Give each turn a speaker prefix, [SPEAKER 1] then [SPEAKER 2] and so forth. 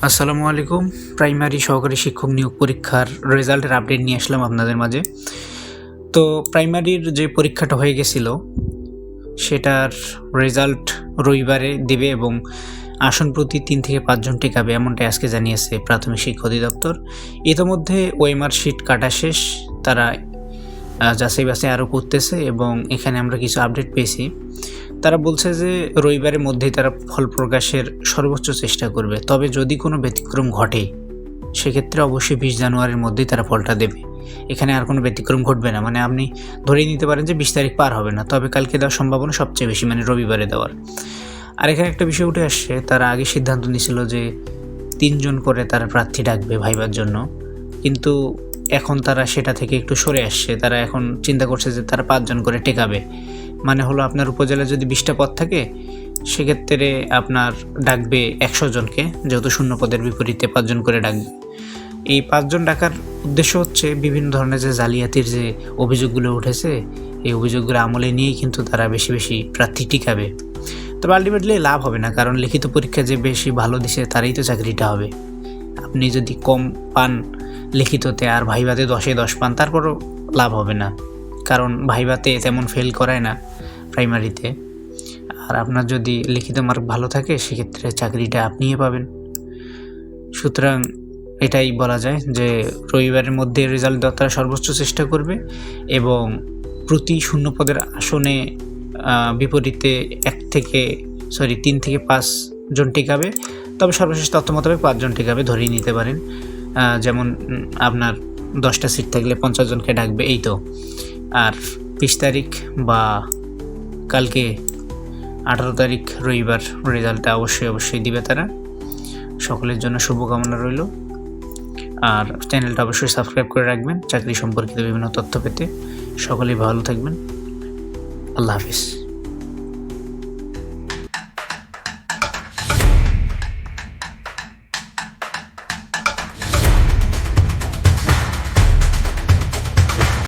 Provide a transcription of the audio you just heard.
[SPEAKER 1] আসসালামু আলাইকুম। প্রাইমারি সহকারী শিক্ষক নিয়োগ পরীক্ষার রেজাল্টের আপডেট নিয়ে আসলাম আপনাদের মাঝে। তো প্রাইমারির যে পরীক্ষাটা হয়ে গেছিল সেটার রেজাল্ট রবিবারে দেবে এবং আসন প্রতি ৩ থেকে ৫ জন টেকাবে, এমনটাই আজকে জানিয়েছে প্রাথমিক শিক্ষা অধিদপ্তর। ইতোমধ্যে ওএমআর শিট কাটা শেষ, তারা যাচাই বাছাই আরও করতেছে এবং এখানে আমরা কিছু আপডেট পেয়েছি। তারা বলছে যে রবিবারের মধ্যেই তারা ফল প্রকাশের সর্বোচ্চ চেষ্টা করবে, তবে যদি কোনো ব্যতিক্রম ঘটে সেক্ষেত্রে অবশ্যই ২০ জানুয়ারির মধ্যেই তারা ফলটা দেবে। এখানে আর কোনো ব্যতিক্রম ঘটবে না, মানে আপনি ধরেই নিতে পারেন যে ২০ তারিখ পার হবে না, তবে কালকে দেওয়ার সম্ভাবনা সবচেয়ে বেশি, মানে রবিবারে দেওয়ার। আর এখানে একটা বিষয় উঠে আসছে, তারা আগে সিদ্ধান্ত নিয়েছিল যে ৩ জন করে তারা প্রার্থী ডাকবে ভাইবার জন্য, কিন্তু এখন তারা সেটা থেকে একটু সরে আসছে। তারা এখন চিন্তা করছে যে তারা ৫ জন করে টেকাবে। মানে হলো আপনার উপজেলায় যদি ২০টা পদ থাকে সেক্ষেত্রে আপনার ডাকবে ১০০ জনকে, যেহেতু শূন্য পদের বিপরীতে ৫ জন করে ডাকবে। এই ৫ জন ডাকার উদ্দেশ্য হচ্ছে বিভিন্ন ধরনের যে জালিয়াতির যে অভিযোগগুলো উঠেছে, এই অভিযোগগুলো আমলে নিয়েই কিন্তু তারা বেশি বেশি প্রার্থী টিকাবে। তবে আলটিমেটলি লাভ হবে না, কারণ লিখিত পরীক্ষা যে বেশি ভালো দিছে তারই তো চাকরিটা হবে। আপনি যদি কম পান লিখিততে আর ভাইভাতে 10-এ 10 পান, তারপরও লাভ হবে না, কারণ ভাইভাতে তেমন ফেল করায় না প্রাইমারিতে। আর আপনার যদি লিখিত মার্ক ভালো থাকে সেক্ষেত্রে চাকরিটা আপনিই পাবেন। সুতরাং এটাই বলা যায় যে রবিবারের মধ্যে রেজাল্ট দেওয়ার তারা সর্বোচ্চ চেষ্টা করবে এবং প্রতি শূন্য পদের আসনে বিপরীতে ৩ থেকে ৫ জন টিকাবে, তবে সর্বশেষ তথ্য মোতাবেক ৫ জন টিকাবে ধরেই নিতে পারেন। যেমন আপনার 10টা সিট থাকলে 50 জনকে ডাকবে, এই তো। আর ২০ তারিখ বা কালকে 18 তারিখ রবিবার রেজাল্টটা অবশ্যই দিবে তারা। সকলের জন্য শুভকামনা রইল। আর চ্যানেলটা অবশ্যই সাবস্ক্রাইব করে রাখবেন চাকরি সম্পর্কিত বিভিন্ন তথ্য পেতে। সকলেই ভালো থাকবেন। আল্লাহ হাফিজ।